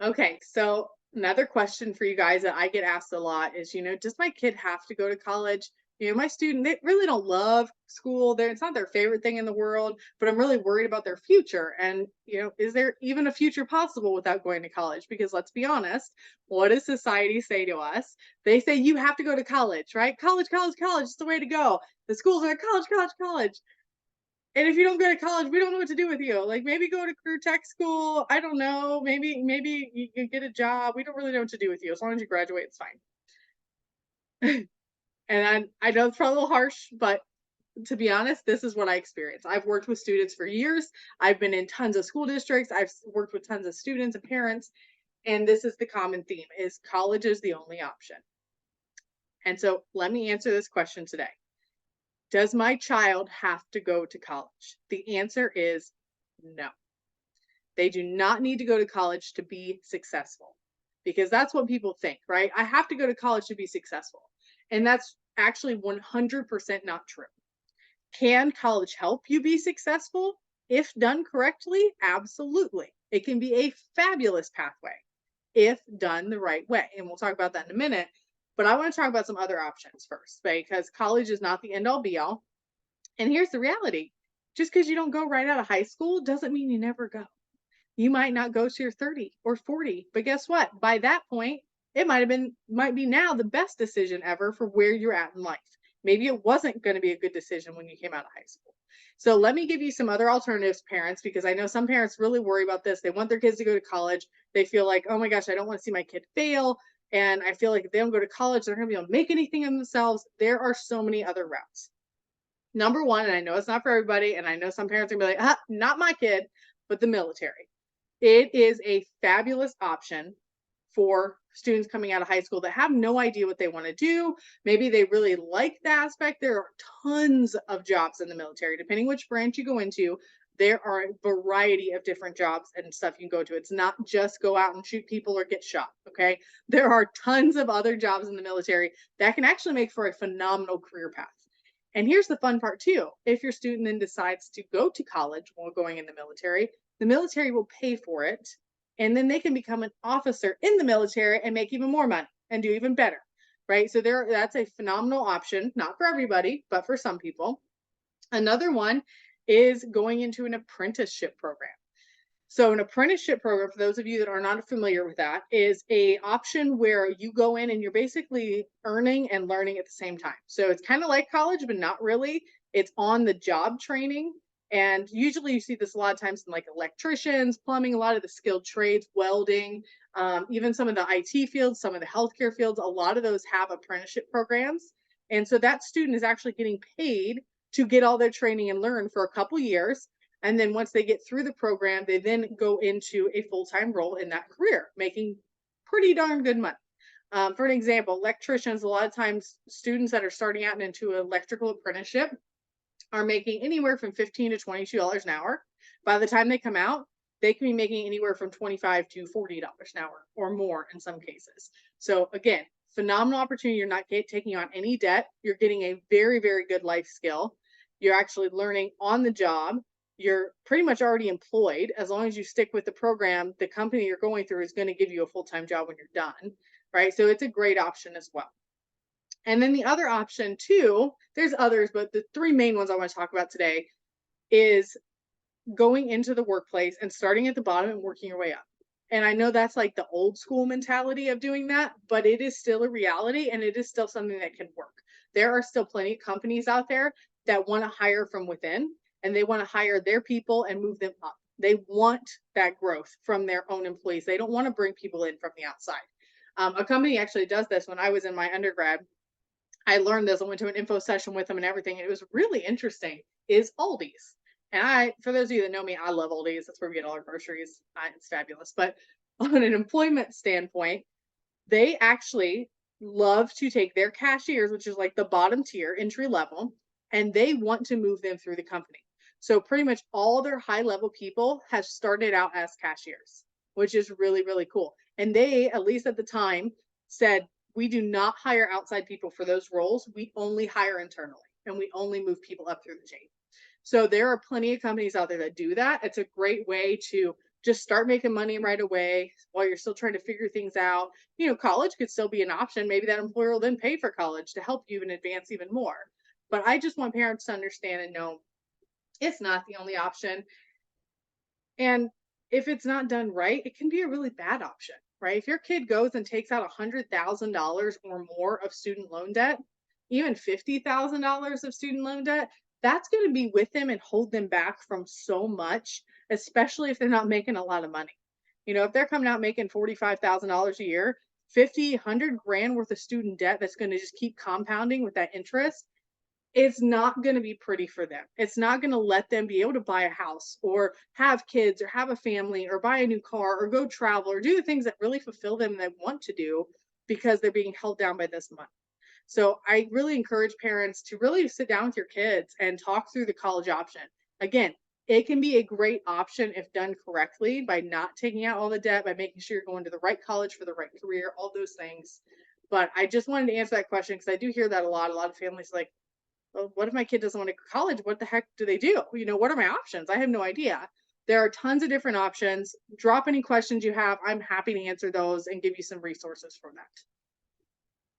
Okay, so another question for you guys that I get asked a lot is, does my kid have to go to college? My student, they really don't love school. It's not their favorite thing in the world, but I'm really worried about their future. And, is there even a future possible without going to college? Because let's be honest, what does society say to us? They say you have to go to college, right? College, college, college is the way to go. The schools are college, college, college. And if you don't go to college, we don't know what to do with you. Like maybe go to career tech school. I don't know. Maybe you can get a job. We don't really know what to do with you. As long as you graduate, it's fine. And I know it's probably a little harsh, but to be honest, this is what I experience. I've worked with students for years. I've been in tons of school districts. Worked with tons of students and parents, and this is the common theme: is college is the only option. And so, let me answer this question today. Does my child have to go to college? The answer is no. They do not need to go to college to be successful because that's what people think, right? I have to go to college to be successful. And that's actually 100% not true. Can college help you be successful? If done correctly, absolutely. It can be a fabulous pathway if done the right way. And we'll talk about that in a minute. But I want to talk about some other options first, because college is not the end all be all. And here's the reality: just because you don't go right out of high school doesn't mean you never go. You might not go to your 30 or 40, but guess what? By that point, it might be now the best decision ever for where you're at in life. Maybe it wasn't going to be a good decision when you came out of high school. So let me give you some other alternatives, parents, because I know some parents really worry about this. They want their kids to go to college. They feel like, oh my gosh, I don't want to see my kid fail. And I feel like if they don't go to college, they're going to be able to make anything of themselves. There are so many other routes. Number one, and I know it's not for everybody, and I know some parents are going to be like, not my kid, but the military. It is a fabulous option for students coming out of high school that have no idea what they want to do. Maybe they really like the aspect. There are tons of jobs in the military, depending which branch you go into. There are a variety of different jobs and stuff you can go to. It's not just go out and shoot people or get shot. Okay. There are tons of other jobs in the military that can actually make for a phenomenal career path. And here's the fun part too. If your student then decides to go to college while going in the military will pay for it. And then they can become an officer in the military and make even more money and do even better. Right. So that's a phenomenal option, not for everybody, but for some people. Another one is going into an apprenticeship program. So an apprenticeship program, for those of you that are not familiar with that, is a option where you go in and you're basically earning and learning at the same time. So it's kind of like college, but not really. It's on the job training. And usually you see this a lot of times in like electricians, plumbing, a lot of the skilled trades, welding, even some of the IT fields, some of the healthcare fields, a lot of those have apprenticeship programs. And so that student is actually getting paid to get all their training and learn for a couple years, and then once they get through the program, they then go into a full time role in that career, making pretty darn good money. For an example, electricians, a lot of times students that are starting out into an electrical apprenticeship are making anywhere from $15 to $22 an hour. By the time they come out, they can be making anywhere from $25 to $40 an hour or more in some cases. So, again, phenomenal opportunity. You're not taking on any debt. You're getting a very, very good life skill. You're actually learning on the job. You're pretty much already employed. As long as you stick with the program, the company you're going through is going to give you a full time job when you're done. Right. So, it's a great option as well. And then the other option too, there's others, but the three main ones I want to talk about today is going into the workplace and starting at the bottom and working your way up. And I know that's like the old school mentality of doing that, but it is still a reality and it is still something that can work. There are still plenty of companies out there that want to hire from within, and they want to hire their people and move them up. They want that growth from their own employees. They don't want to bring people in from the outside. A company actually does this. When I was in my undergrad, I learned this. I went to an info session with them and everything. And it was really interesting. Is Aldi's. And for those of you that know me, I love Aldi's. That's where we get all our groceries. It's fabulous. But on an employment standpoint, they actually love to take their cashiers, which is like the bottom tier, entry level, and they want to move them through the company. So pretty much all their high level people have started out as cashiers, which is really, really cool. And they, at least at the time, said, we do not hire outside people for those roles. We only hire internally and we only move people up through the chain. So there are plenty of companies out there that do that. It's a great way to just start making money right away while you're still trying to figure things out. College could still be an option. Maybe that employer will then pay for college to help you in advance even more. But I just want parents to understand and know it's not the only option. And if it's not done right, it can be a really bad option, right? If your kid goes and takes out $100,000 or more of student loan debt, even $50,000 of student loan debt, that's going to be with them and hold them back from so much, especially if they're not making a lot of money. If they're coming out making $45,000 a year, 50, 100 grand worth of student debt that's going to just keep compounding with that interest, it's not going to be pretty for them. It's not going to let them be able to buy a house or have kids or have a family or buy a new car or go travel or do the things that really fulfill them and they want to do because they're being held down by this money. So I really encourage parents to really sit down with your kids and talk through the college option. Again, it can be a great option if done correctly by not taking out all the debt, by making sure you're going to the right college for the right career, all those things. But I just wanted to answer that question because I do hear that a lot. A lot of families like, well, what if my kid doesn't want to go to college? What the heck do they do? What are my options? I have no idea. There are tons of different options. Drop any questions you have. I'm happy to answer those and give you some resources for that.